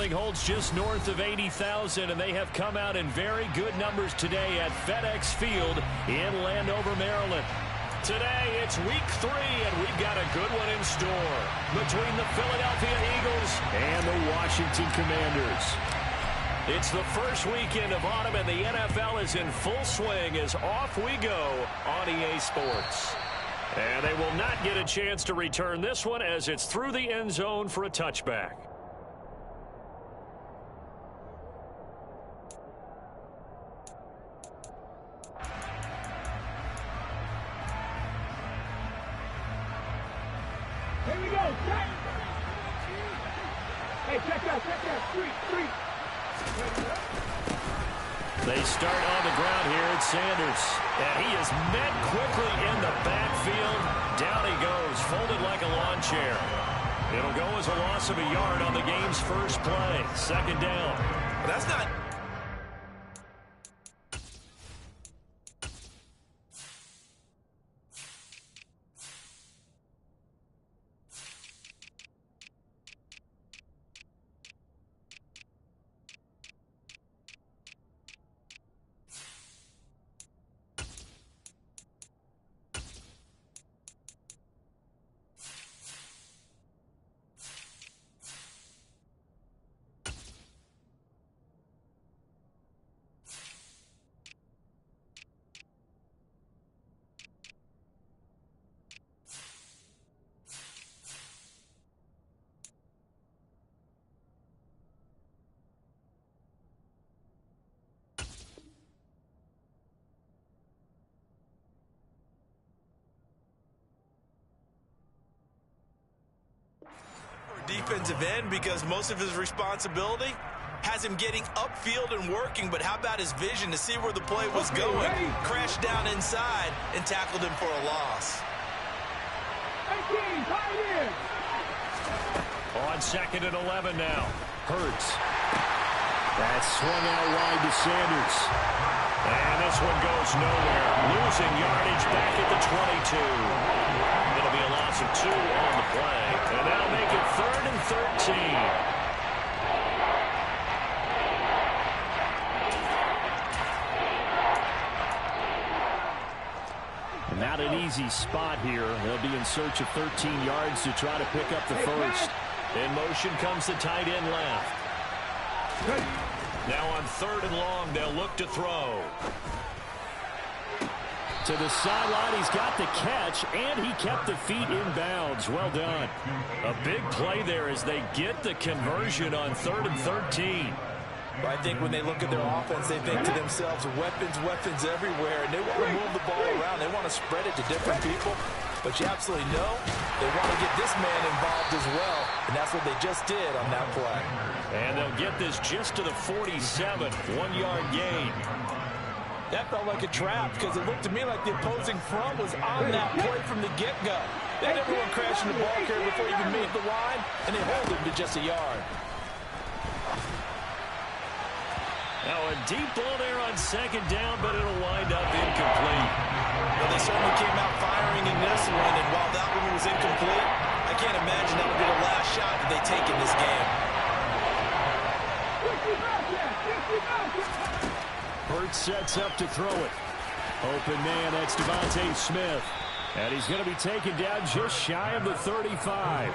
building holds just north of 80,000, and they have come out in very good numbers today at FedEx Field in Landover, Maryland. Today, it's week 3, and we've got a good one in store between the Philadelphia Eagles and the Washington Commanders. It's the first weekend of autumn, and the NFL is in full swing as off we go on EA Sports. And they will not get a chance to return this one as it's through the end zone for a touchback. Here we go. Hey, check that. Street. They start on the ground here at Sanders. And he is met quickly in the backfield. Down he goes, folded like a lawn chair. It'll go as a loss of a yard on the game's first play. Second down. That's not... defensive end, because most of his responsibility has him getting upfield and working, but how about his vision to see where the play was going? Crashed down inside and tackled him for a loss. On 2nd and 11 now. Hurts. That's swung out wide to Sanders. And this one goes nowhere. Losing yardage back at the 22. It'll be a loss of 2 on the play. And that'll make it 3rd and 13. Not an easy spot here. They'll be in search of 13 yards to try to pick up the first. In motion comes the tight end left. Now on 3rd and long, they'll look to throw. To the sideline, he's got the catch, and he kept the feet in bounds. Well done. A big play there as they get the conversion on 3rd and 13. Well, I think when they look at their offense, they think to themselves, weapons everywhere, and they want to move the ball around. They want to spread it to different people, but you absolutely know they want to get this man involved as well, and that's what they just did on that play. And they'll get this just to the 47, 1-yard gain. That felt like a trap because it looked to me like the opposing front was on that play from the get-go. They had everyone crashing the ball carrier before he even made the line, and they hold him to just a yard. Now a deep ball there on 2nd down, but it'll wind up incomplete. Well, they certainly came out firing in this one, and while that one was incomplete, I can't imagine that would be the last shot that they take in this game. Hurts sets up to throw it. Open man, that's Devontae Smith. And he's going to be taken down just shy of the 35.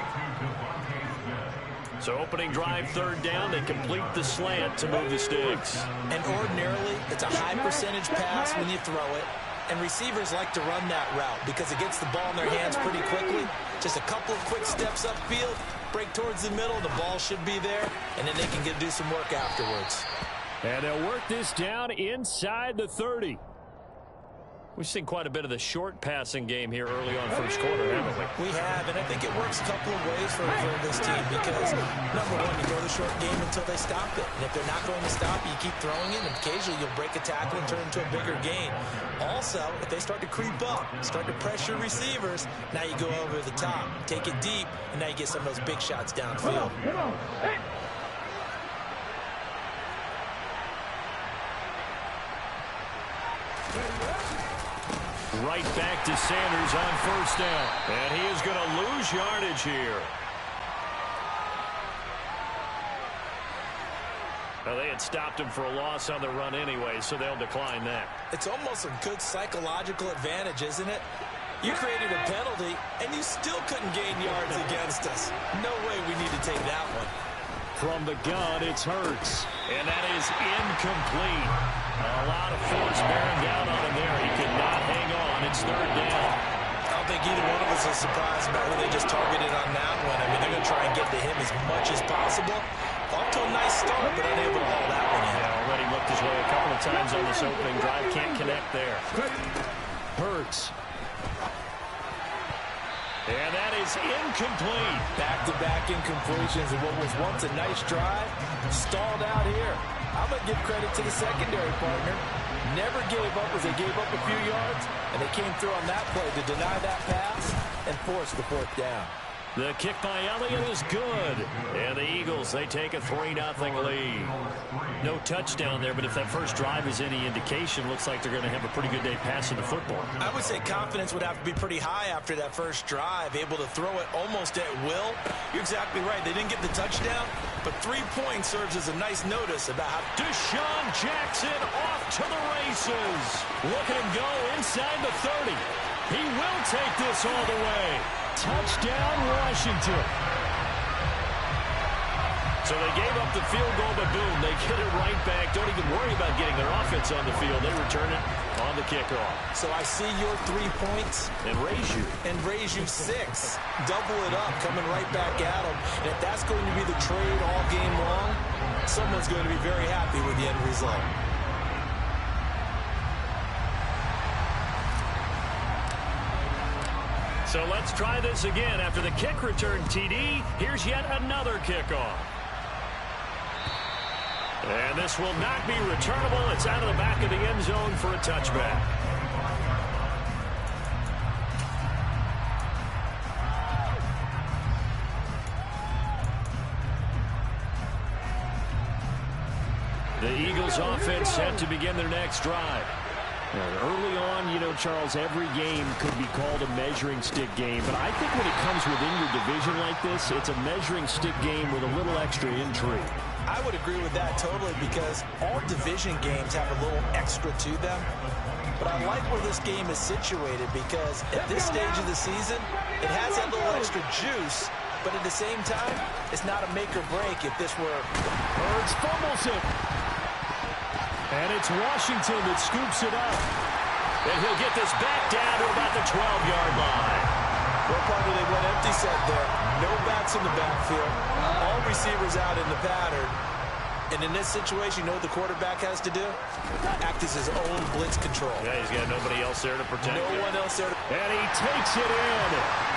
So opening drive, 3rd down, they complete the slant to move the sticks. And ordinarily, it's a high percentage pass when you throw it. And receivers like to run that route because it gets the ball in their hands pretty quickly. Just a couple of quick steps upfield, break towards the middle, the ball should be there, and then they can do some work afterwards. And they'll work this down inside the 30. We've seen quite a bit of the short passing game here early on first quarter, haven't we? We have, and I think it works a couple of ways for this team because, number one, you throw the short game until they stop it. And if they're not going to stop you, keep throwing it, and occasionally you'll break a tackle and turn into a bigger gain. Also, if they start to creep up, start to pressure receivers, now you go over the top, take it deep, and now you get some of those big shots downfield. Right back to Sanders on 1st down. And he is going to lose yardage here. Well, they had stopped him for a loss on the run anyway, so they'll decline that. It's almost a good psychological advantage, isn't it? You created a penalty, and you still couldn't gain yards against us. No way we need to take that one. From the gun, it's Hurts. And that is incomplete. A lot of force bearing down on him there. He could not hang on. It's third down. I don't think either one of us is surprised about who they just targeted on that one. I mean, they're going to try and get to him as much as possible. Off to a nice start, but unable to haul that one in. Yeah, already looked his way a couple of times on this opening drive. Can't connect there. Hurts. And that is incomplete. Back-to-back incompletions of what was once a nice drive. Stalled out here. I'm going to give credit to the secondary partner. Never gave up as they gave up a few yards, and they came through on that play to deny that pass and force the fourth down. The kick by Elliott is good. And the Eagles, they take a 3-0 lead. No touchdown there, but if that first drive is any indication, looks like they're going to have a pretty good day passing the football. I would say confidence would have to be pretty high after that first drive, able to throw it almost at will. You're exactly right. They didn't get the touchdown, but 3 points serves as a nice notice about how Deshaun Jackson off to the races. Look at him go inside the 30. He will take this all the way. Touchdown, Washington. So they gave up the field goal, but boom, they get it right back. Don't even worry about getting their offense on the field. They return it on the kickoff. So I see your 3 points. And raise you 6. Double it up, coming right back at them. And if that's going to be the trade all game long, someone's going to be very happy with the end result. So let's try this again. After the kick return TD, here's yet another kickoff. And this will not be returnable. It's out of the back of the end zone for a touchback. The Eagles offense set to begin their next drive. Early on, you know, Charles, every game could be called a measuring stick game. But I think when it comes within your division like this, it's a measuring stick game with a little extra intrigue. I would agree with that totally because all division games have a little extra to them. But I like where this game is situated because at this stage of the season, it has that little extra juice. But at the same time, it's not a make or break if this were... Hurts fumbles it. And it's Washington that scoops it up. And he'll get this back down to about the 12-yard line. Well, partner, they went empty set there. No backs in the backfield. All receivers out in the pattern. And in this situation, you know what the quarterback has to do? Act as his own blitz control. Yeah, he's got nobody else there to protect him. No one else there. And he takes it in.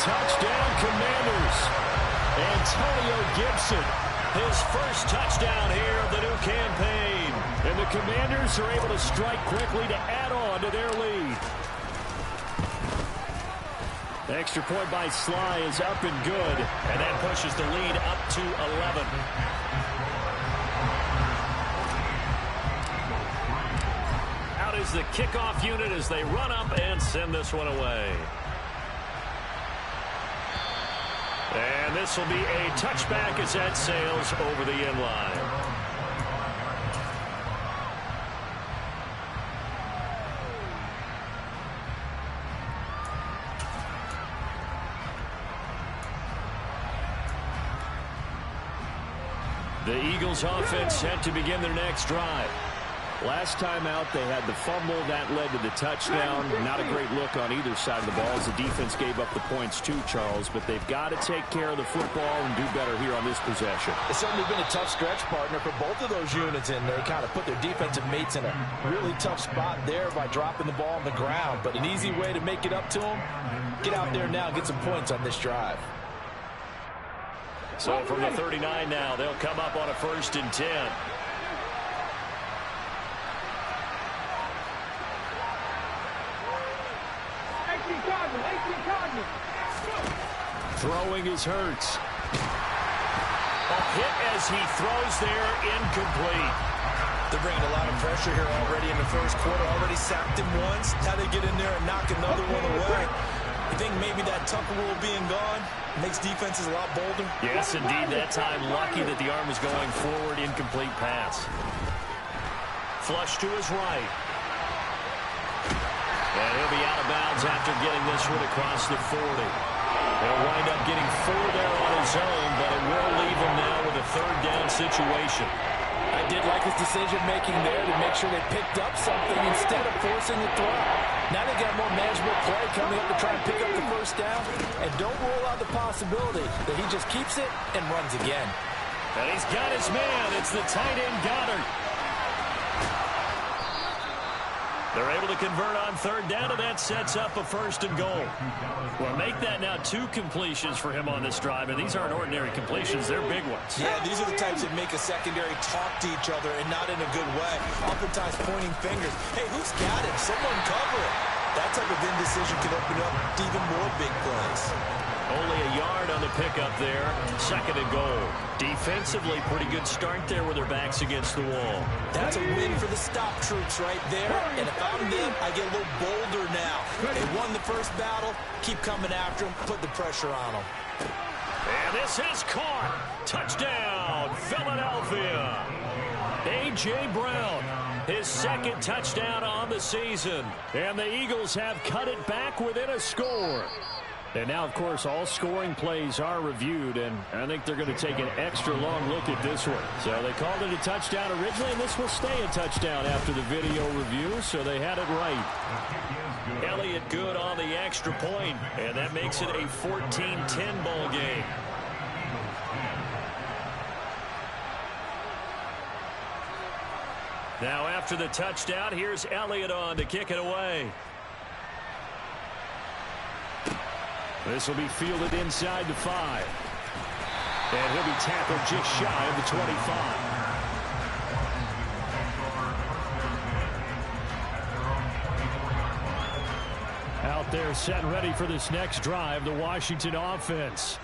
Touchdown, Commanders. Antonio Gibson, his first touchdown here of the new campaign. And the Commanders are able to strike quickly to add on to their lead. The extra point by Sly is up and good. And that pushes the lead up to 11. Out is the kickoff unit as they run up and send this one away. And this will be a touchback as that sails over the end line. The Eagles offense set to begin their next drive. Last time out, they had the fumble. That led to the touchdown. Not a great look on either side of the ball as the defense gave up the points too, Charles. But they've got to take care of the football and do better here on this possession. It's certainly been a tough stretch, partner, for both of those units, and they kind of put their defensive mates in a really tough spot there by dropping the ball on the ground. But an easy way to make it up to them, get out there now and get some points on this drive. So from the 39 now, they'll come up on a 1st and 10. Throwing is Hurts. A hit as he throws there, incomplete. They're bringing a lot of pressure here already in the first quarter. Already sacked him once. How they get in there and knock another one away. If think maybe that Tucker rule being gone makes defenses a lot bolder? Yes, indeed. That time, lucky that the arm was going forward. Incomplete pass. Flush to his right. And he'll be out of bounds after getting this one across the 40. He'll wind up getting 4 there on his own, but it will leave him now with a third down situation. I did like his decision-making there to make sure they picked up something instead of forcing the throw. Now they got more manageable play coming up to try and pick up the first down, and don't rule out the possibility that he just keeps it and runs again. And he's got his man. It's the tight end Goddard. They're able to convert on third down, and that sets up a 1st and goal. Well, make that now 2 completions for him on this drive, and these aren't ordinary completions. They're big ones. Yeah, these are the types that make a secondary talk to each other, and not in a good way. Oftentimes pointing fingers. Hey, who's got him? Someone cover it. That type of indecision can open up to even more big plays. Only a yard on the pickup there. 2nd and goal. Defensively, pretty good start there with their backs against the wall. That's a win for the stop troops right there. And if I'm them, I get a little bolder now. They won the first battle. Keep coming after them. Put the pressure on them. And this is caught. Touchdown, Philadelphia. A.J. Brown, his 2nd touchdown on the season. And the Eagles have cut it back within a score. And now, of course, all scoring plays are reviewed, and I think they're going to take an extra long look at this one. So they called it a touchdown originally, and this will stay a touchdown after the video review, so they had it right. Elliott good on the extra point, and that makes it a 14-10 ball game. Now after the touchdown, here's Elliott on to kick it away. This will be fielded inside the 5. And he'll be tackled just shy of the 25. Out there set and ready for this next drive, the Washington offense.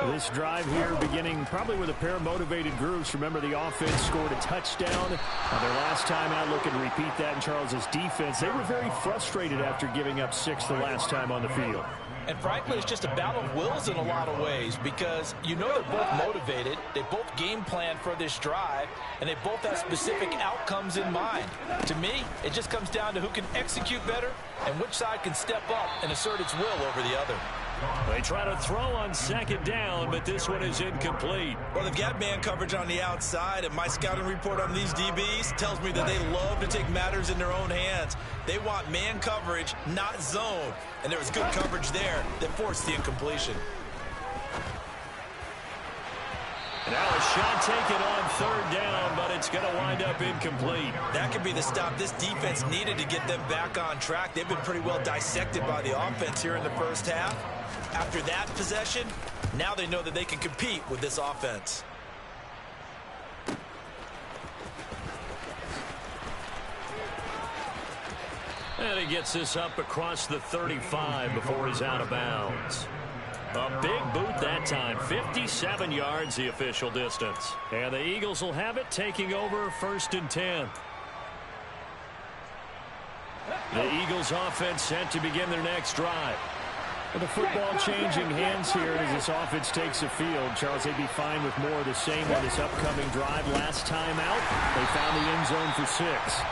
This drive here beginning probably with a pair of motivated groups. Remember, the offense scored a touchdown their last time out. Looking to repeat that in Charles's defense. They were very frustrated after giving up 6 the last time on the field. And frankly, it's just a battle of wills in a lot of ways because you know they're both motivated, they both game plan for this drive, and they both have specific outcomes in mind. To me, it just comes down to who can execute better and which side can step up and assert its will over the other. They try to throw on 2nd down, but this one is incomplete. Well, they've got man coverage on the outside, and my scouting report on these DBs tells me that they love to take matters in their own hands. They want man coverage, not zone. And there was good coverage there that forced the incompletion. Now a shot taken on 3rd down, but it's going to wind up incomplete. That could be the stop this defense needed to get them back on track. They've been pretty well dissected by the offense here in the first half. After that possession, now they know that they can compete with this offense. And he gets this up across the 35 before he's out of bounds. A big boot that time. 57 yards the official distance. And the Eagles will have it, taking over 1st and 10. The Eagles offense set to begin their next drive. With the football changing hands here as this offense takes the field. Charles, they'd be fine with more of the same on this upcoming drive. Last time out, they found the end zone for 6.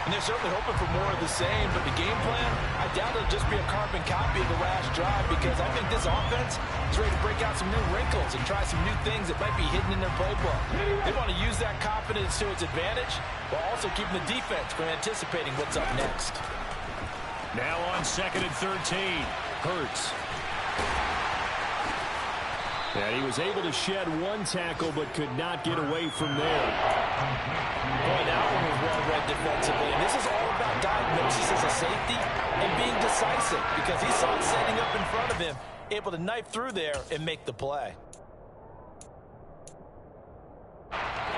And they're certainly hoping for more of the same, but the game plan, I doubt it'll just be a carbon copy of the last drive because I think this offense is ready to break out some new wrinkles and try some new things that might be hidden in their playbook. They want to use that confidence to its advantage while also keeping the defense from anticipating what's up next. Now on 2nd and 13, Hurts. And he was able to shed 1 tackle but could not get away from there. Boy, that one was well read defensively. And this is all about diagnosis as a safety and being decisive because he saw it setting up in front of him, able to knife through there and make the play.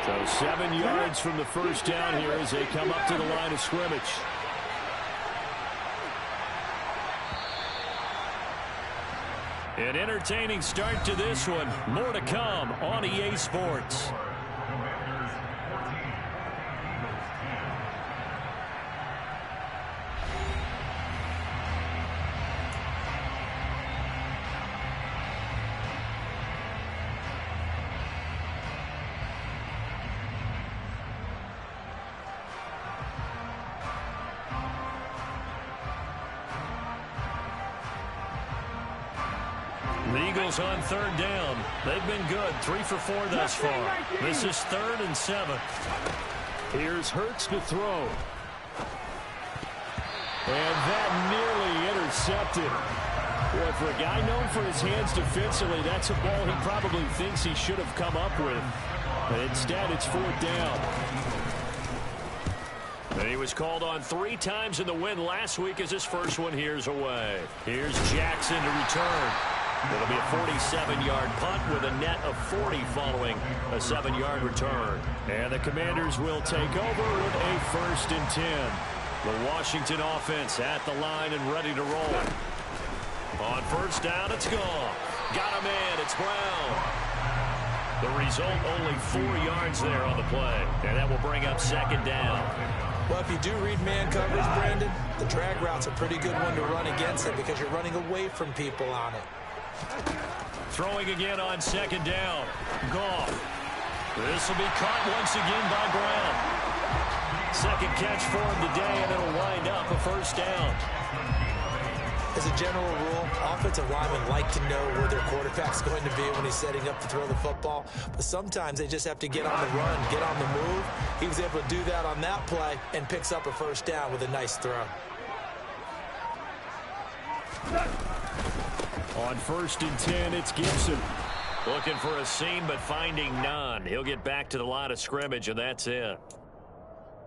So 7 yards from the first down here as they come up to the line of scrimmage. An entertaining start to this one. More to come on EA Sports. The Eagles on third down. They've been good. 3 for 4 thus far. This is 3rd and 7. Here's Hurts to throw. And that nearly intercepted. Boy, for a guy known for his hands defensively, that's a ball he probably thinks he should have come up with. But instead, it's 4th down. And he was called on 3 times in the win last week as his first one here's away. Here's Jackson to return. It'll be a 47-yard punt with a net of 40 following a 7-yard return. And the Commanders will take over with a 1st and 10. The Washington offense at the line and ready to roll. On 1st down, it's gone. Got a man, it's Brown. The result, only 4 yards there on the play. And that will bring up 2nd down. Well, if you do read man coverage, Brandon, the drag route's a pretty good one to run against it because you're running away from people on it. Throwing again on 2nd down. Goff. This will be caught once again by Brown. 2nd catch for him today, and it'll wind up a 1st down. As a general rule, offensive linemen like to know where their quarterback's going to be when he's setting up to throw the football. But sometimes they just have to get on the run, get on the move. He was able to do that on that play and picks up a 1st down with a nice throw. On 1st and 10, it's Gibson. Looking for a seam, but finding none. He'll get back to the line of scrimmage, and that's it.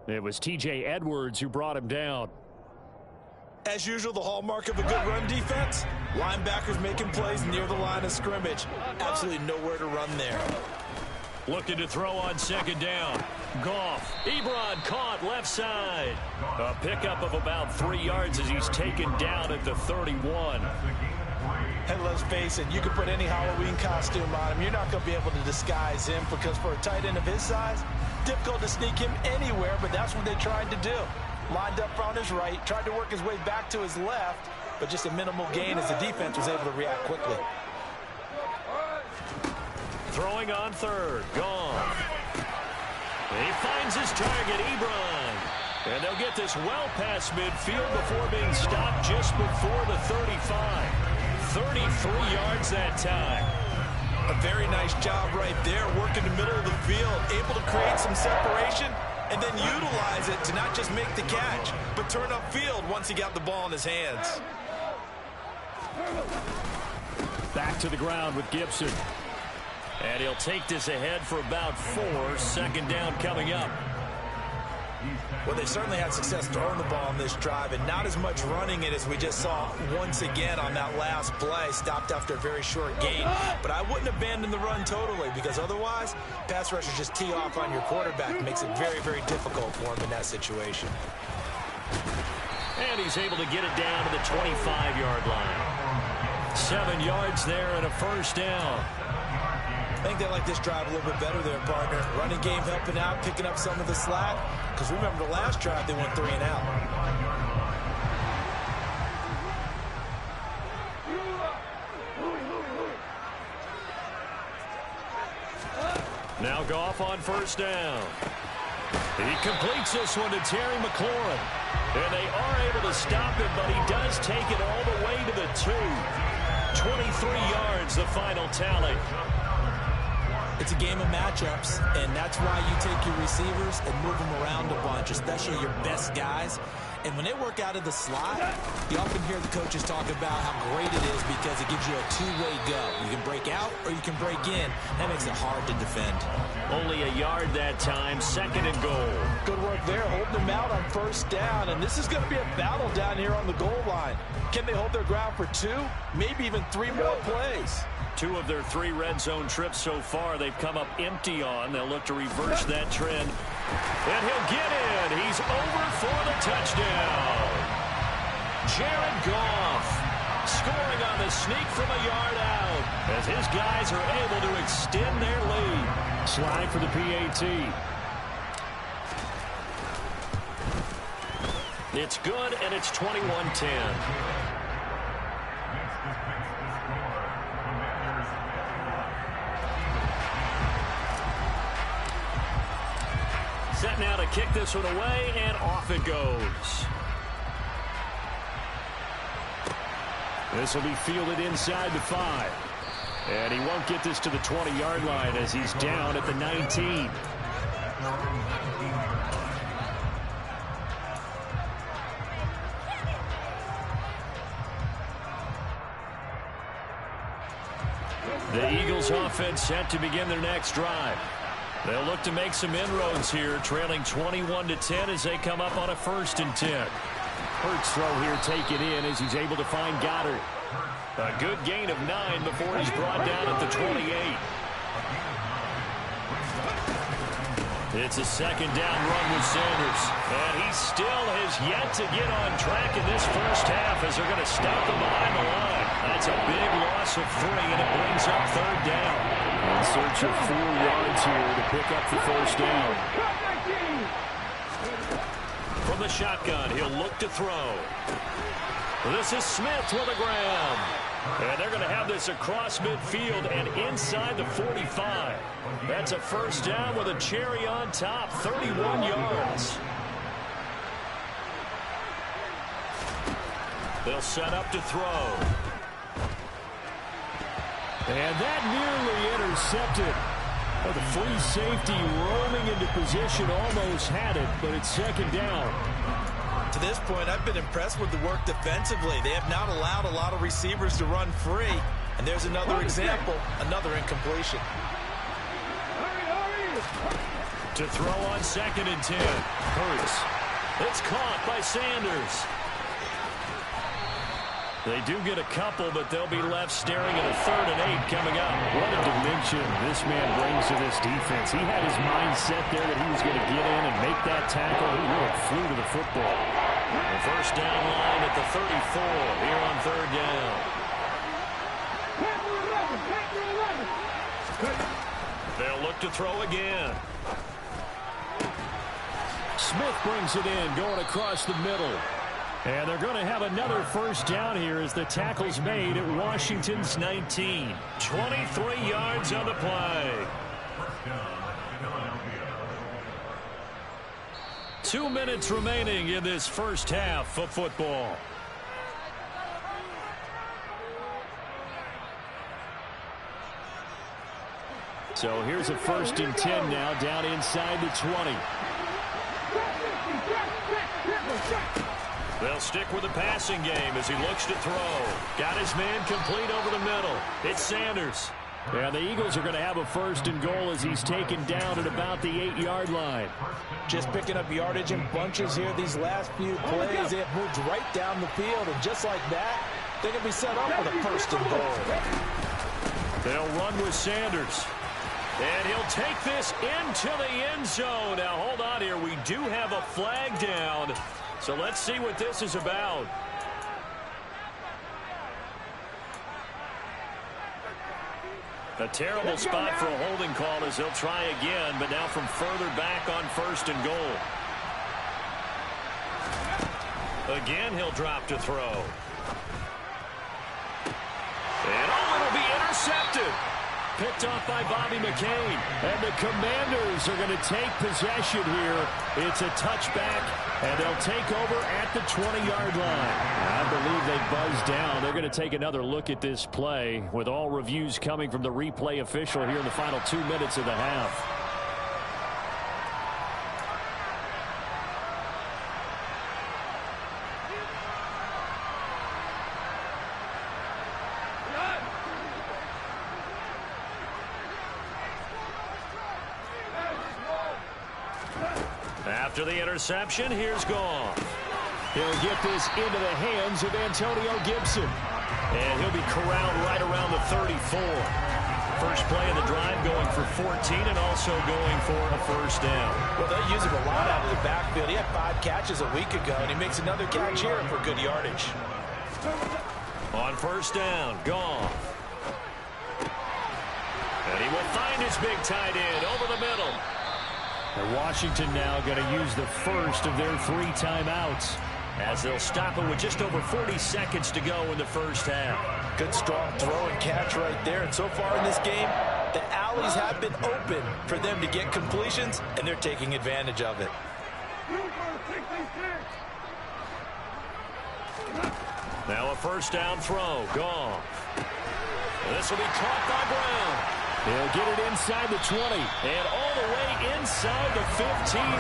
It was T.J. Edwards who brought him down. As usual, the hallmark of a good run defense, linebackers making plays near the line of scrimmage. Absolutely nowhere to run there. Looking to throw on 2nd down. Goff. Ebron caught left side. A pickup of about 3 yards as he's taken down at the 31. And let's face it, you can put any Halloween costume on him. You're not going to be able to disguise him because for a tight end of his size, difficult to sneak him anywhere, but that's what they tried to do. Lined up on his right, tried to work his way back to his left, but just a minimal gain as the defense was able to react quickly. Throwing on 3rd. Gone. He finds his target, Ebron. And they'll get this well past midfield before being stopped just before the 35. 33 yards that time. A very nice job right there, working the middle of the field, able to create some separation, and then utilize it to not just make the catch, but turn upfield once he got the ball in his hands. Back to the ground with Gibson. And he'll take this ahead for about 4. 2nd down coming up. Well, they certainly had success throwing the ball on this drive, and not as much running it as we just saw once again on that last play. Stopped after a very short gain. But I wouldn't abandon the run totally, because otherwise, pass rushers just tee off on your quarterback. It makes it very, very difficult for him in that situation. And he's able to get it down to the 25-yard line. 7 yards there and a 1st down. I think they like this drive a little bit better there, partner. Running game helping out, picking up some of the slack. Because remember, the last drive, they went 3 and out. Now Goff on 1st down. He completes this one to Terry McLaurin. And they are able to stop him, but he does take it all the way to the 2. 23 yards, the final tally. It's a game of matchups, and that's why you take your receivers and move them around a bunch, especially your best guys. And when they work out of the slot, you often hear the coaches talk about how great it is because it gives you a 2-way go. You can break out or you can break in. That makes it hard to defend. Only a yard that time, 2nd and goal. Good work there, holding them out on 1st down. And this is going to be a battle down here on the goal line. Can they hold their ground for 2, maybe even 3 more plays? 2 of their 3 red zone trips so far they've come up empty on. They'll look to reverse that trend. And he'll get in. He's over for the touchdown. Jared Goff scoring on the sneak from a yard out as his guys are able to extend their lead. Slide for the PAT. It's good, and it's 21-10. Set now to kick this one away, and off it goes. This will be fielded inside the 5. And he won't get this to the 20-yard line as he's down at the 19. The Eagles offense set to begin their next drive. They'll look to make some inroads here, trailing 21-10 as they come up on a 1st and 10. Hurts throw here, take it in as he's able to find Goddard. A good gain of 9 before he's brought down at the 28. It's a 2nd down run with Sanders. And he still has yet to get on track in this first half as they're going to stop him behind the line. That's a big loss of 3, and it brings up 3rd down. In search of 4 yards here to pick up the 1st down. From the shotgun, he'll look to throw. This is Smith with a grab. And they're going to have this across midfield and inside the 45. That's a 1st down with a cherry on top, 31 yards. They'll set up to throw. And that nearly intercepted. Well, the free safety rolling into position almost had it, but it's 2nd down. To this point, I've been impressed with the work defensively. They have not allowed a lot of receivers to run free. And there's another example, another incompletion. To throw on 2nd and 10. Hurts. It's caught by Sanders. They do get a couple, but they'll be left staring at a 3rd and 8 coming up. What a dimension this man brings to this defense. He had his mind set there that he was going to get in and make that tackle. He really flew to the football. The 1st down line at the 34 here on 3rd down. They'll look to throw again. Smith brings it in, going across the middle. And they're going to have another 1st down here as the tackle's made at Washington's 19. 23 yards on the play. 2 minutes remaining in this first half of football. So here's a 1st and 10 now down inside the 20. They'll stick with the passing game as he looks to throw. Got his man complete over the middle. It's Sanders. And the Eagles are going to have a 1st and goal as he's taken down at about the 8-yard line. Just picking up yardage in bunches here these last few plays. They have moved right down the field, and just like that, they can be set up with a 1st and goal. They'll run with Sanders. And he'll take this into the end zone. Now, hold on here. We do have a flag down. So let's see what this is about. A terrible spot for a holding call as they'll try again, but now from further back on 1st and goal. Again, he'll drop to throw. And it'll be intercepted. Picked off by Bobby McCain. And the Commanders are going to take possession here. It's a touchback, and they'll take over at the 20-yard line. I believe they buzzed down. They're going to take another look at this play with all reviews coming from the replay official here in the final 2 minutes of the half. After the interception, here's Goff. He'll get this into the hands of Antonio Gibson. And he'll be corralled right around the 34. First play of the drive going for 14 and also going for a 1st down. Well, they use him a lot out of the backfield. He had 5 catches a week ago, and he makes another catch here for good yardage. On 1st down, Goff. And he will find his big tight end over the middle. And Washington now going to use the first of their 3 timeouts as they'll stop it with just over 40 seconds to go in the first half. Good strong throw and catch right there. And so far in this game, the alleys have been open for them to get completions, and they're taking advantage of it. Now a 1st down throw. Goff. This will be caught by Brown. He'll get it inside the 20 and all the way inside the 15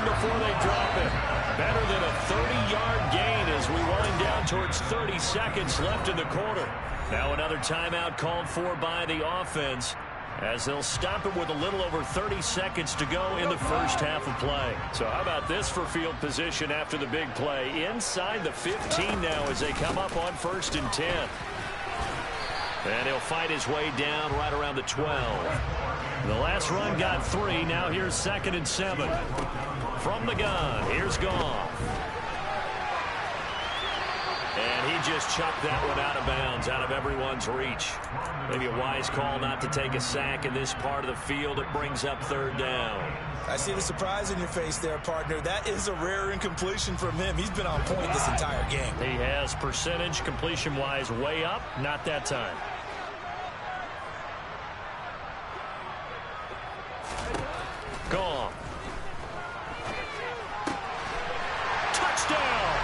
before they drop it. Better than a 30-yard gain as we wind down towards 30 seconds left in the quarter. Now another timeout called for by the offense as they'll stop it with a little over 30 seconds to go in the first half of play. So how about this for field position after the big play? Inside the 15 now as they come up on 1st and 10. And he'll fight his way down right around the 12. The last run got 3. Now here's 2nd and 7. From the gun, here's Goff. And he just chucked that one out of bounds, out of everyone's reach. Maybe a wise call not to take a sack in this part of the field. It brings up 3rd down. I see the surprise in your face there, partner. That is a rare incompletion from him. He's been on point this entire game. He has percentage completion-wise way up. Not that time. Gone. Touchdown!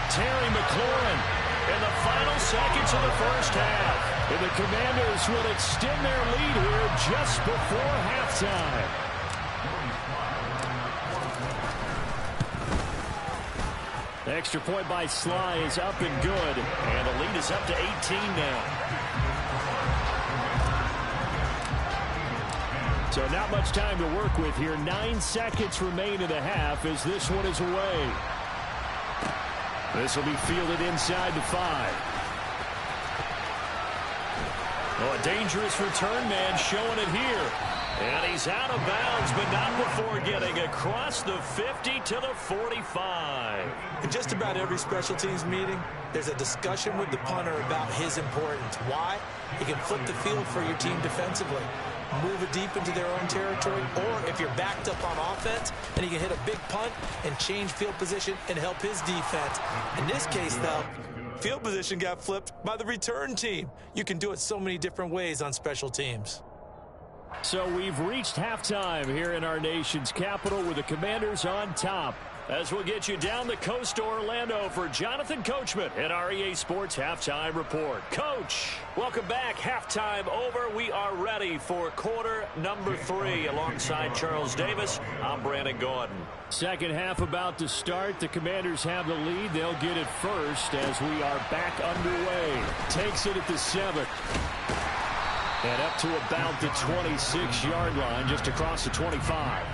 Terry McLaurin in the final seconds of the first half. And the Commanders will extend their lead here just before halftime. The extra point by Sly is up and good. And the lead is up to 18 now. So not much time to work with here. 9 seconds remain in the half as this one is away. This will be fielded inside the 5. Oh, a dangerous return man showing it here. And he's out of bounds, but not before getting across the 50 to the 45. In just about every special teams meeting, there's a discussion with the punter about his importance. Why? He can flip the field for your team defensively, move it deep into their own territory, or if you're backed up on offense, then he can hit a big punt and change field position and help his defense. In this case, though, field position got flipped by the return team. You can do it so many different ways on special teams. So we've reached halftime here in our nation's capital with the Commanders on top. As we'll get you down the coast to Orlando for Jonathan Coachman at our EA Sports Halftime Report. Coach, welcome back. Halftime over. We are ready for quarter number 3. Alongside Charles Davis, I'm Brandon Gordon. Second half about to start. The Commanders have the lead. They'll get it first as we are back underway. Takes it at the 7. And up to about the 26-yard line, just across the 25.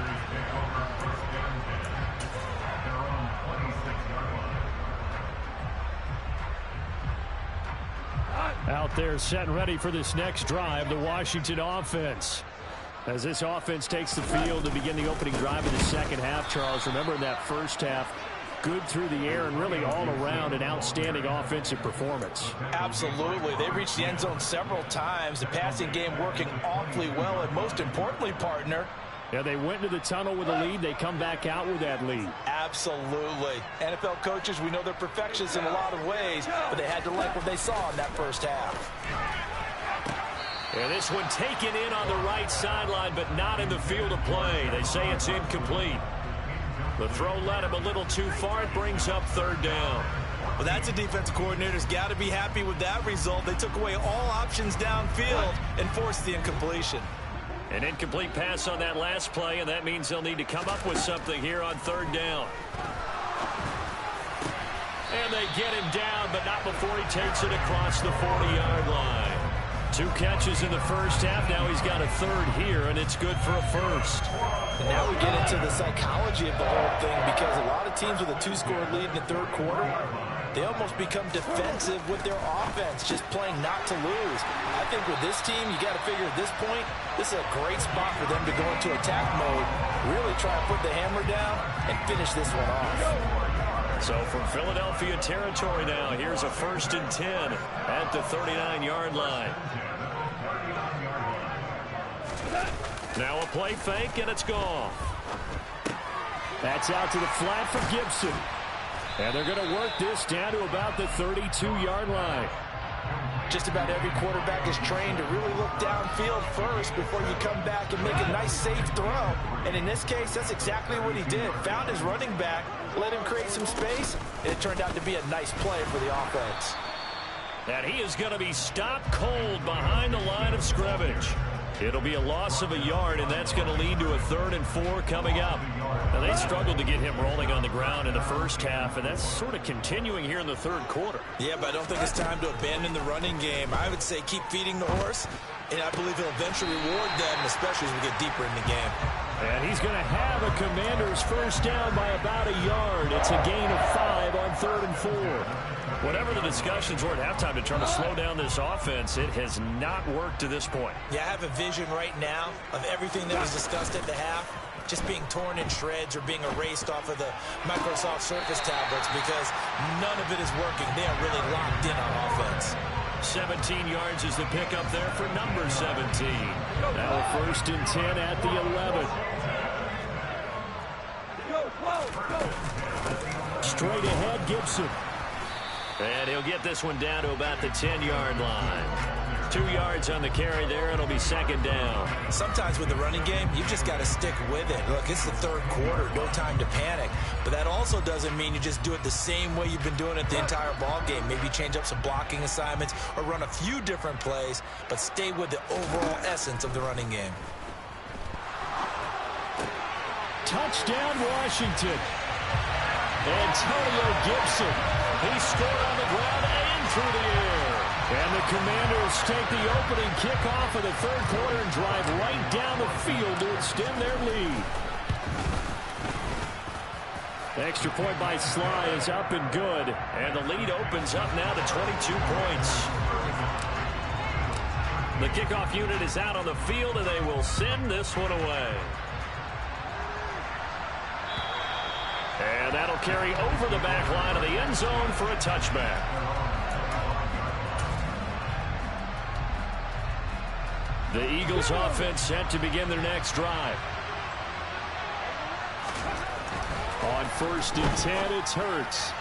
Out there set and ready for this next drive, the Washington offense. As this offense takes the field to begin the opening drive of the second half, Charles, remember in that first half, good through the air and really all around an outstanding offensive performance. Absolutely. They reached the end zone several times. The passing game working awfully well, and most importantly, partner, yeah, they went into the tunnel with a lead. They come back out with that lead. Absolutely. NFL coaches, we know they're perfectionists in a lot of ways, but they had to like what they saw in that first half. And this one taken in on the right sideline, but not in the field of play. They say it's incomplete. The throw led him a little too far. It brings up 3rd down. Well, that's a defensive coordinator's got to be happy with that result. They took away all options downfield and forced the incompletion. An incomplete pass on that last play, and that means they'll need to come up with something here on 3rd down. And they get him down, but not before he takes it across the 40-yard line. 2 catches in the first half. Now he's got a 3rd here, and it's good for a 1st. And now we get into the psychology of the whole thing, because a lot of teams with a 2-score lead in the 3rd quarter, they almost become defensive with their offense, just playing not to lose. I think with this team, you got to figure at this point, this is a great spot for them to go into attack mode, really try to put the hammer down and finish this one off. So from Philadelphia territory now, here's a 1st and 10 at the 39-yard line. Now a play fake, and it's gone. That's out to the flat for Gibson. And they're going to work this down to about the 32-yard line. Just about every quarterback is trained to really look downfield first before you come back and make a nice, safe throw. And in this case, that's exactly what he did. Found his running back, let him create some space, and it turned out to be a nice play for the offense. And he is going to be stopped cold behind the line of scrimmage. It'll be a loss of a yard, and that's going to lead to a 3rd and 4 coming up. Now, they struggled to get him rolling on the ground in the first half, and that's sort of continuing here in the 3rd quarter. Yeah, but I don't think it's time to abandon the running game. I would say keep feeding the horse, and I believe he'll eventually reward them, especially as we get deeper in the game. And he's going to have a Commanders first down by about a yard. It's a gain of 5 on 3rd and 4. Whatever the discussions were at halftime to try to slow down this offense, it has not worked to this point. Yeah, I have a vision right now of everything that was discussed at the half just being torn in shreds or being erased off of the Microsoft Surface tablets because none of it is working. They are really locked in on offense. 17 yards is the pickup there for number 17. Now 1st and 10 at the 11. Straight ahead, Gibson. And he'll get this one down to about the 10-yard line. 2 yards on the carry there, and it'll be 2nd down. Sometimes with the running game, you've just got to stick with it. Look, it's the 3rd quarter, no time to panic. But that also doesn't mean you just do it the same way you've been doing it the entire ball game. Maybe change up some blocking assignments or run a few different plays, but stay with the overall essence of the running game. Touchdown, Washington. Antonio Gibson. He scored on the ground and through the air. And the Commanders take the opening kickoff of the 3rd quarter and drive right down the field to extend their lead. The extra point by Sly is up and good. And the lead opens up now to 22 points. The kickoff unit is out on the field, and they will send this one away. And that'll carry over the back line of the end zone for a touchback. The Eagles offense set to begin their next drive. On 1st and 10, it's Hurts.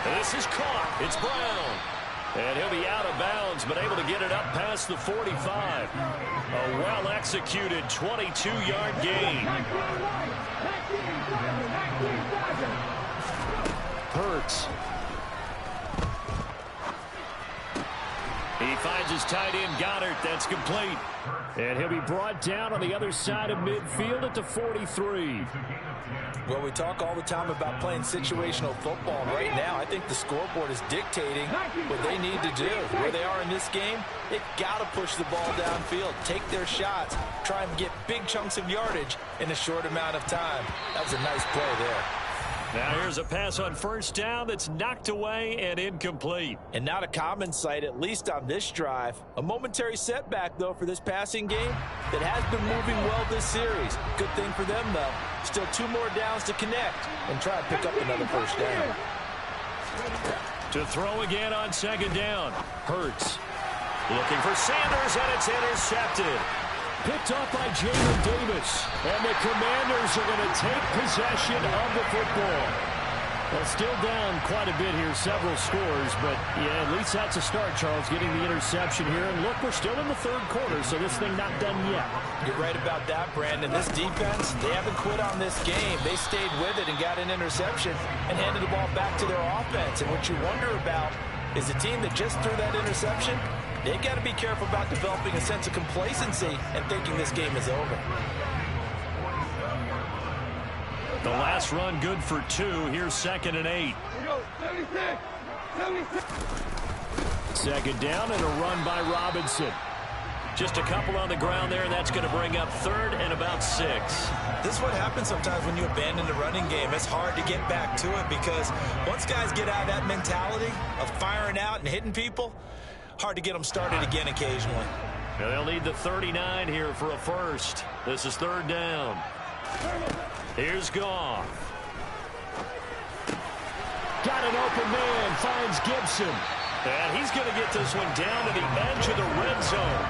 This is caught. It's Brown. And he'll be out of bounds, but able to get it up past the 45. A well-executed 22-yard gain. Hurts. He finds his tight end, Goddard. That's complete. And he'll be brought down on the other side of midfield at the 43. Well, we talk all the time about playing situational football. Right now, I think the scoreboard is dictating what they need to do. Where they are in this game, they've got to push the ball downfield, take their shots, try and get big chunks of yardage in a short amount of time. That was a nice play there. Now here's a pass on 1st down that's knocked away and incomplete. And not a common sight, at least on this drive. A momentary setback, though, for this passing game that has been moving well this series. Good thing for them, though. Still 2 more downs to connect and try to pick up another 1st down. To throw again on 2nd down. Hurts. Looking for Sanders, and it's intercepted. Picked up by Jalen Davis. And the Commanders are going to take possession of the football. Well, still down quite a bit here, several scores, but yeah, at least that's a start, Charles, getting the interception here. And look, we're still in the 3rd quarter, so this thing not done yet. You're right about that, Brandon. This defense, they haven't quit on this game. They stayed with it and got an interception and handed the ball back to their offense. And what you wonder about is the team that just threw that interception, they got to be careful about developing a sense of complacency and thinking this game is over. The last run good for 2. Here's 2nd and 8. 2nd down and a run by Robinson. Just a couple on the ground there, and that's going to bring up 3rd and about 6. This is what happens sometimes when you abandon the running game. It's hard to get back to it because once guys get out of that mentality of firing out and hitting people, hard to get them started again occasionally. Now they'll need the 39 here for a first. This is 3rd down. Here's Goff. Got an open man, finds Gibson. And he's going to get this one down to the edge of the red zone.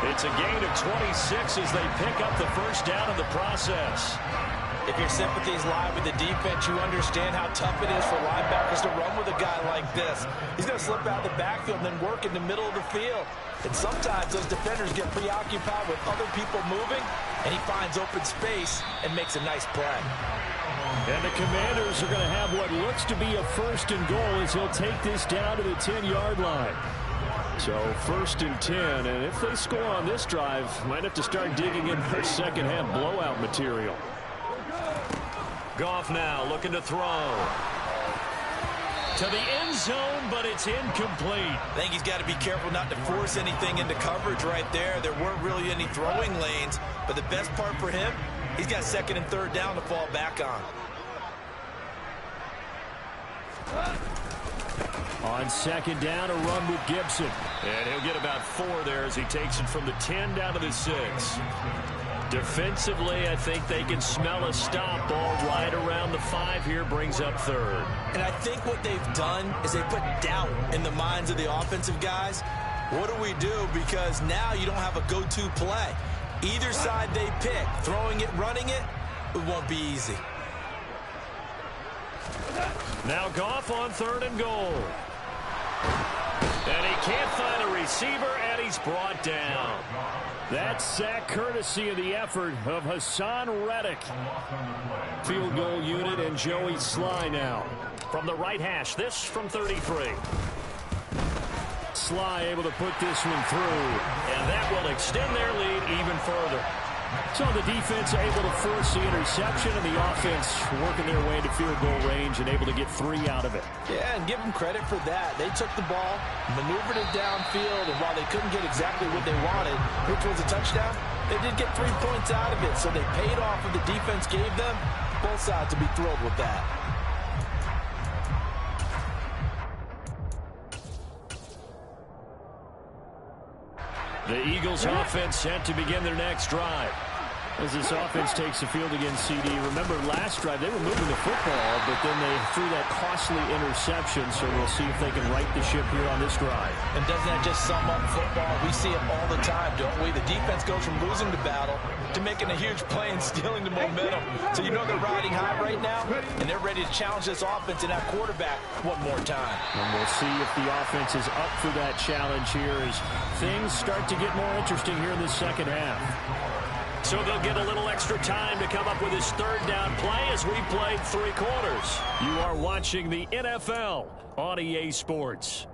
It's a gain of 26 as they pick up the first down in the process. If your sympathies lie with the defense, you understand how tough it is for linebackers to run with a guy like this. He's going to slip out of the backfield and then work in the middle of the field. And sometimes those defenders get preoccupied with other people moving, and he finds open space and makes a nice play. And the Commanders are going to have what looks to be a 1st and goal as he'll take this down to the 10-yard line. So 1st and 10, and if they score on this drive, might have to start digging in their second-half blowout material. Goff now looking to throw. To the end zone, but it's incomplete. I think he's got to be careful not to force anything into coverage right there. There weren't really any throwing lanes, but the best part for him, he's got 2nd and 3rd down to fall back on. On 2nd down, a run with Gibson. And he'll get about 4 there as he takes it from the 10 down to the 6. Defensively, I think they can smell a stop. Ball right around the 5 here, brings up 3rd. And I think what they've done is they put doubt in the minds of the offensive guys. What do we do? Because now you don't have a go-to play. Either side they pick, throwing it, running it, it won't be easy. Now Goff on 3rd and goal. And he can't find a receiver, and he's brought down. That sack courtesy of the effort of Hassan Reddick. Field goal unit and Joey Sly now. From the right hash, this from 33. Sly able to put this one through, and that will extend their lead even further. So the defense able to force the interception, and the offense working their way into field goal range and able to get 3 out of it. Yeah, and give them credit for that. They took the ball, maneuvered it downfield, and while they couldn't get exactly what they wanted, which was a touchdown, they did get 3 points out of it. So they paid off what the defense gave them. Both sides to be thrilled with that. The Eagles offense set to begin their next drive. As this offense takes the field against CD. Remember, last drive, they were moving the football, but then they threw that costly interception, so we'll see if they can right the ship here on this drive. And doesn't that just sum up football? We see it all the time, don't we? The defense goes from losing the battle to making a huge play and stealing the momentum. So you know they're riding high right now, and they're ready to challenge this offense and that quarterback one more time. And we'll see if the offense is up for that challenge here as things start to get more interesting here in the second half. So they'll get a little extra time to come up with his 3rd down play as we played 3 quarters. You are watching the NFL on EA Sports.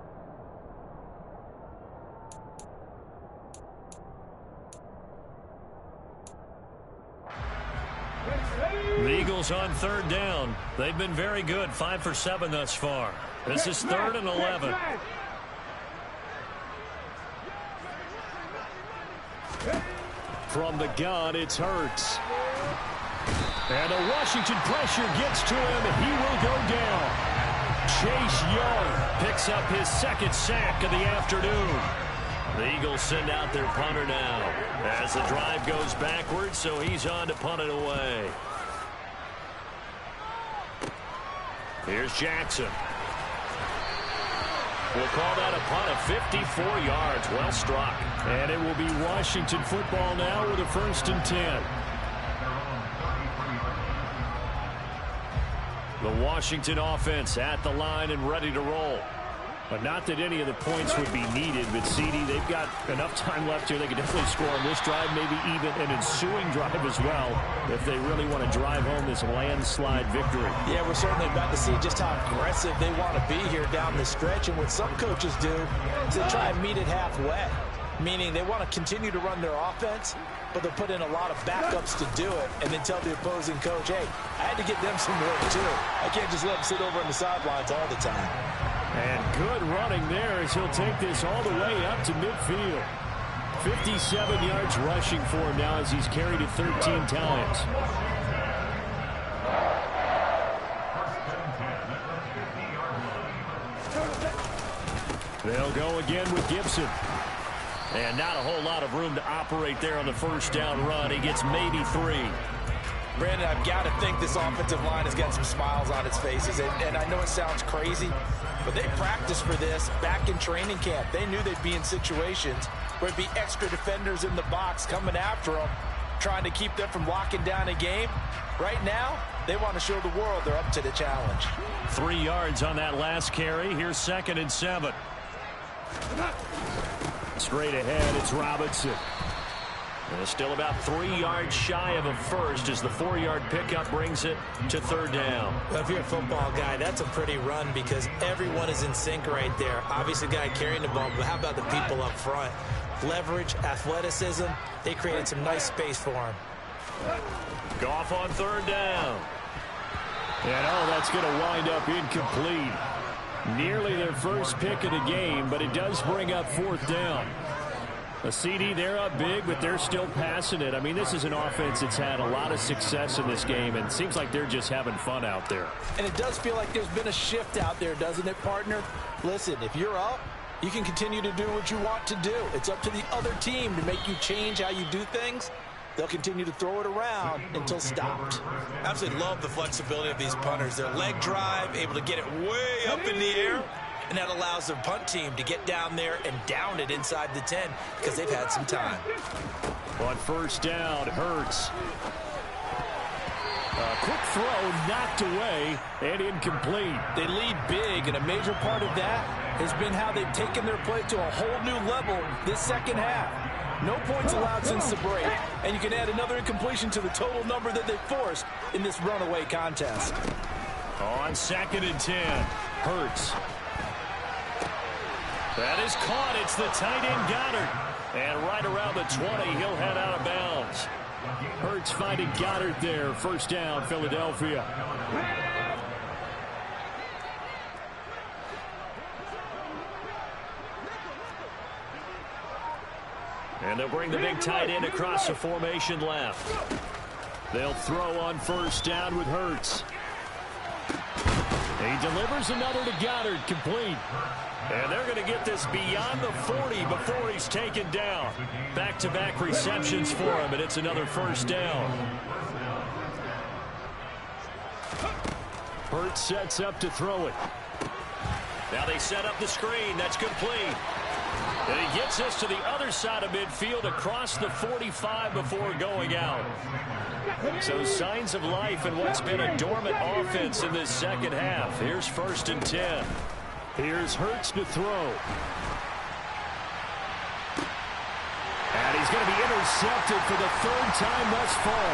The Eagles on 3rd down. They've been very good, 5 for 7 thus far. This is 3rd and 11. From the gun, it's Hurts. And a Washington pressure gets to him. He will go down. Chase Young picks up his 2nd sack of the afternoon. The Eagles send out their punter now as the drive goes backwards, so he's on to punt it away. Here's Jackson. We'll call that a punt of 54 yards. Well struck. And it will be Washington football now with a 1st and 10. The Washington offense at the line and ready to roll. But not that any of the points would be needed, but CD, they've got enough time left here. They can definitely score on this drive, maybe even an ensuing drive as well, if they really want to drive home this landslide victory. Yeah, we're certainly about to see just how aggressive they want to be here down the stretch. And what some coaches do is they try and meet it halfway, meaning they want to continue to run their offense, but they'll put in a lot of backups to do it and then tell the opposing coach, hey, I had to get them some work too. I can't just let them sit over on the sidelines all the time. And good running there as he'll take this all the way up to midfield. 57 yards rushing for him now as he's carried it 13 times. They'll go again with Gibson. And not a whole lot of room to operate there on the 1st down run. He gets maybe 3. Brandon, I've got to think this offensive line has got some smiles on its faces. And I know it sounds crazy, but they practiced for this back in training camp. They knew they'd be in situations where it'd be extra defenders in the box coming after them, trying to keep them from locking down a game. Right now, they want to show the world they're up to the challenge. 3 yards on that last carry. Here's 2nd and 7. Straight ahead, it's Robinson. And still about 3 yards shy of a first as the 4-yard pickup brings it to third down. Well, if you're a football guy, that's a pretty run because everyone is in sync right there. Obviously, the guy carrying the ball, but how about the people up front? Leverage, athleticism, they created some nice space for him. Goff on third down. And that's going to wind up incomplete. Nearly their first pick of the game, but it does bring up fourth down. A CD, they're up big, but they're still passing it. I mean, this is an offense that's had a lot of success in this game, and it seems like they're just having fun out there. And it does feel like there's been a shift out there, doesn't it, partner? Listen, if you're up, you can continue to do what you want to do. It's up to the other team to make you change how you do things. They'll continue to throw it around until stopped. Absolutely love the flexibility of these punters. Their leg drive, able to get it way up in the air, and that allows their punt team to get down there and down it inside the 10 because they've had some time. On first down, Hurts. A quick throw knocked away and incomplete. They lead big, and a major part of that has been how they've taken their play to a whole new level this second half. No points allowed since the break, and you can add another incompletion to the total number that they forced in this runaway contest. On 2nd and 10, Hurts. That is caught. It's the tight end Goddard. And right around the 20, he'll head out of bounds. Hurts finding Goddard there. First down, Philadelphia. And they'll bring the big tight end across the formation left. They'll throw on first down with Hurts. He delivers another to Goddard, complete. And they're going to get this beyond the 40 before he's taken down. Back-to-back receptions for him, and it's another first down. Hurts sets up to throw it. Now they set up the screen. That's complete. And he gets this to the other side of midfield across the 45 before going out. So signs of life in what's been a dormant offense in this second half. Here's 1st and 10. Here's Hurts to throw. And he's going to be intercepted for the 3rd time thus far.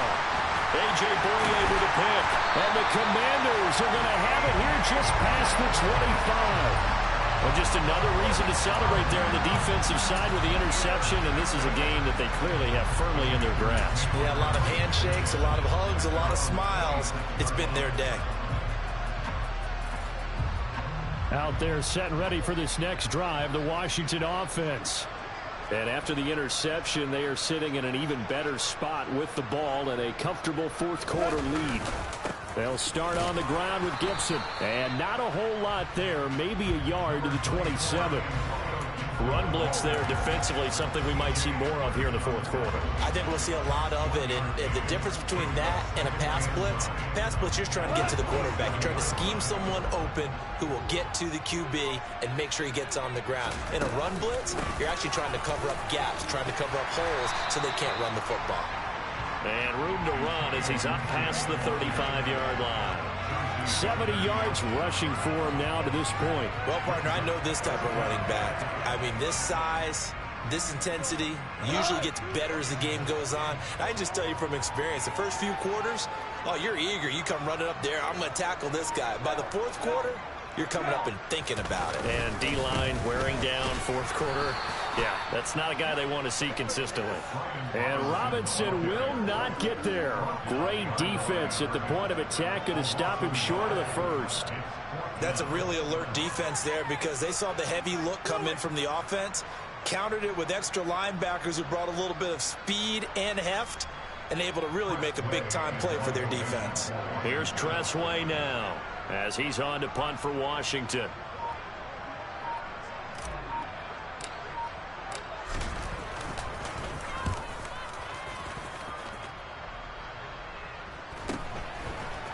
A.J. Boye with a pick. And the Commanders are going to have it here just past the 25. Well, just another reason to celebrate there on the defensive side with the interception, and this is a game that they clearly have firmly in their grasp. Yeah, a lot of handshakes, a lot of hugs, a lot of smiles. It's been their day. Out there set and ready for this next drive, the Washington offense. And after the interception, they are sitting in an even better spot with the ball and a comfortable 4th quarter lead. They'll start on the ground with Gibson. And not a whole lot there, maybe a yard to the 27. Run blitz there defensively, something we might see more of here in the 4th quarter. I think we'll see a lot of it, and the difference between that and a pass blitz, you're trying to get to the quarterback. You're trying to scheme someone open who will get to the QB and make sure he gets on the ground. In a run blitz, you're actually trying to cover up gaps, trying to cover up holes so they can't run the football. And room to run as he's up past the 35-yard line. 70 yards rushing for him now to this point. Well, partner, I know this type of running back. I mean, this size, this intensity usually gets better as the game goes on. I can just tell you from experience, the first few quarters, oh, you're eager. You come running up there. I'm going to tackle this guy. By the 4th quarter, you're coming up and thinking about it. And D-line wearing down 4th quarter. Yeah, that's not a guy they want to see consistently. And Robinson will not get there. Great defense at the point of attack, going to stop him short of the 1st. That's a really alert defense there because they saw the heavy look come in from the offense, countered it with extra linebackers who brought a little bit of speed and heft, and able to really make a big-time play for their defense. Here's Tressway now as he's on to punt for Washington.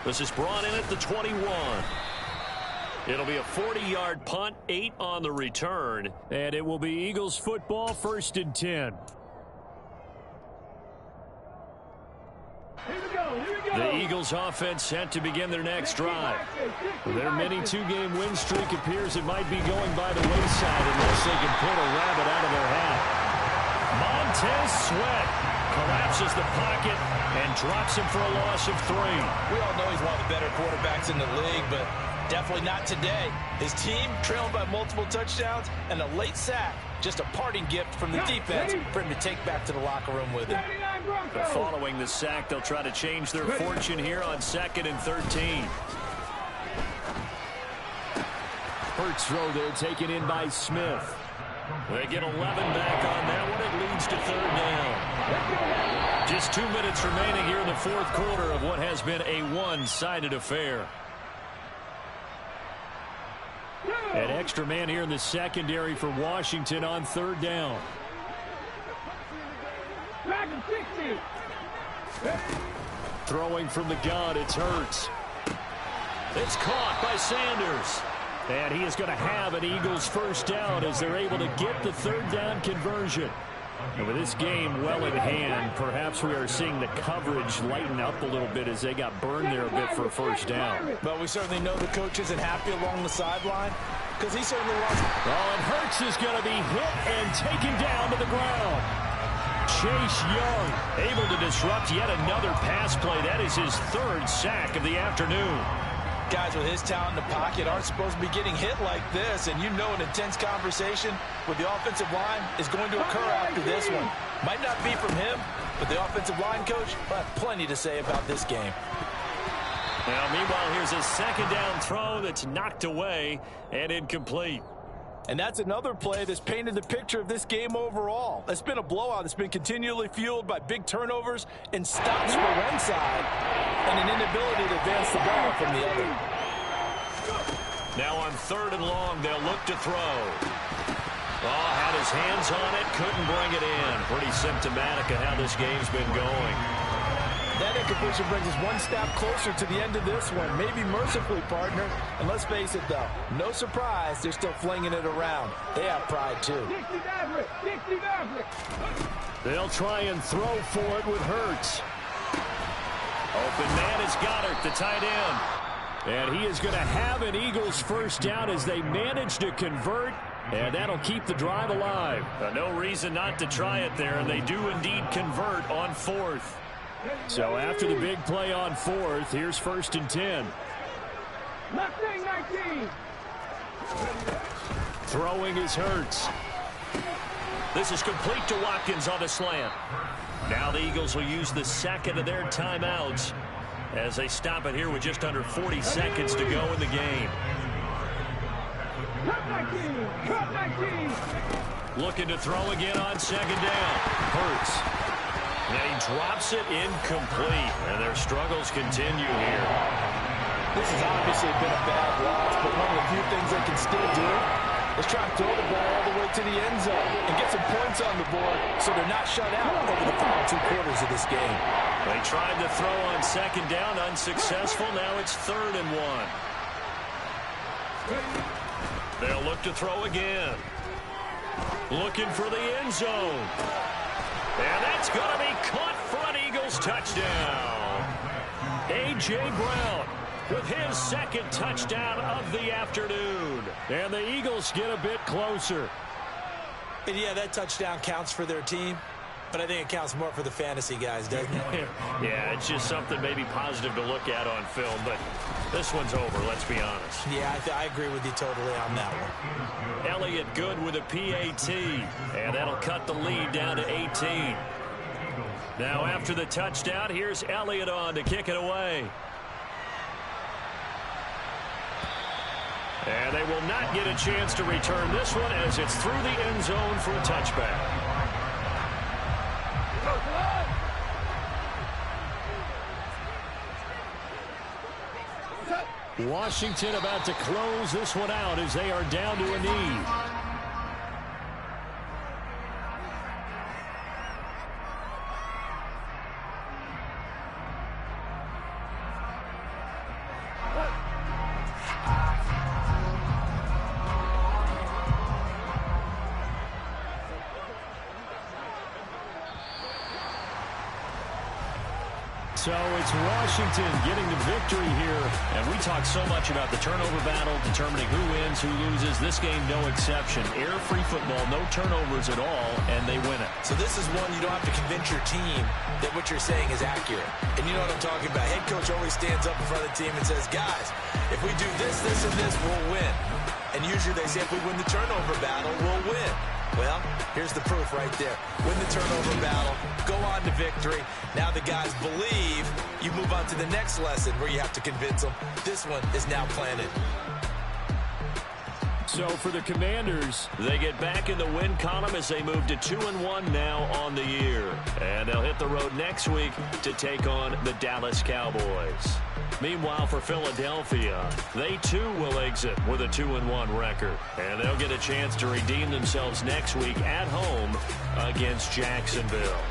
This is brought in at the 21. It'll be a 40-yard punt, 8 on the return, and it will be Eagles football, 1st and 10. Here we go. The Eagles offense set to begin their next drive. Their mini 2-game win streak appears it might be going by the wayside unless they can pull a rabbit out of their hat. Montez Sweat collapses the pocket and drops him for a loss of 3. We all know he's one of the better quarterbacks in the league, but definitely not today. His team trailing by multiple touchdowns and a late sack. Just a parting gift from the defense for him to take back to the locker room with him. But following the sack, they'll try to change their fortune here on 2nd and 13. Hurts throw there, taken in by Smith. They get 11 back on that one. It leads to 3rd down. Just 2 minutes remaining here in the 4th quarter of what has been a one-sided affair. An extra man here in the secondary for Washington on 3rd down. Throwing from the gun, it's Hurts. It's caught by Sanders. And he is going to have an Eagles 1st down as they're able to get the 3rd down conversion. And with this game well in hand, perhaps we are seeing the coverage lighten up a little bit as they got burned there a bit for a 1st down. But we certainly know the coach isn't happy along the sideline because he certainly wants. Oh, and Hurts is going to be hit and taken down to the ground. Chase Young able to disrupt yet another pass play. That is his 3rd sack of the afternoon. Guys with his talent in the pocket aren't supposed to be getting hit like this, and you know an intense conversation with the offensive line is going to occur after this one. Might not be from him, but the offensive line coach will have plenty to say about this game. Now, meanwhile, here's a 2nd down throw that's knocked away and incomplete. And that's another play that's painted the picture of this game overall. It's been a blowout. It's been continually fueled by big turnovers and stops for one side and an inability to advance the ball from the other. Now on 3rd and long, they'll look to throw. Oh, had his hands on it, couldn't bring it in. Pretty symptomatic of how this game's been going. That incompletion brings us one step closer to the end of this one. Maybe mercifully, partner. And let's face it, though, no surprise, they're still flinging it around. They have pride, too. They'll try and throw for it with Hurts. Open man is Goddard, the tight end. And he is going to have an Eagles 1st down as they manage to convert. And that'll keep the drive alive. No reason not to try it there, and they do indeed convert on 4th. So after the big play on 4th, here's 1st and 10. Throwing is Hurts. This is complete to Watkins on the slant. Now the Eagles will use the 2nd of their timeouts as they stop it here with just under 40 seconds to go in the game. Looking to throw again on 2nd down. Hurts. And he drops it incomplete, and their struggles continue here. This has obviously been a bad loss, but one of the few things they can still do is try to throw the ball all the way to the end zone and get some points on the board so they're not shut out over the final 2 quarters of this game. They tried to throw on 2nd down, unsuccessful. Now it's 3rd and 1. They'll look to throw again. Looking for the end zone. And that's going to be caught for an Eagles touchdown. A.J. Brown with his 2nd touchdown of the afternoon. And the Eagles get a bit closer. And yeah, that touchdown counts for their team, but I think it counts more for the fantasy guys, doesn't it? Yeah, it's just something maybe positive to look at on film, but this one's over, let's be honest. Yeah, I agree with you totally on that one. Elliott good with a PAT, and that'll cut the lead down to 18. Now after the touchdown, here's Elliott on to kick it away. And they will not get a chance to return this one as it's through the end zone for a touchback. Washington about to close this one out as they are down to a knee. So it's Washington getting the victory here. And we talk so much about the turnover battle, determining who wins, who loses. This game, no exception. Air-free football, no turnovers at all, and they win it. So this is one you don't have to convince your team that what you're saying is accurate. And you know what I'm talking about. Head coach always stands up in front of the team and says, guys, if we do this, this, and this, we'll win. And usually they say if we win the turnover battle, we'll win. Well, here's the proof right there. Win the turnover battle, go on to victory. Now the guys believe. You move on to the next lesson where you have to convince them. This one is now planted. So for the Commanders, they get back in the win column as they move to 2-1 now on the year. And they'll hit the road next week to take on the Dallas Cowboys. Meanwhile, for Philadelphia, they too will exit with a 2-1 record. And they'll get a chance to redeem themselves next week at home against Jacksonville.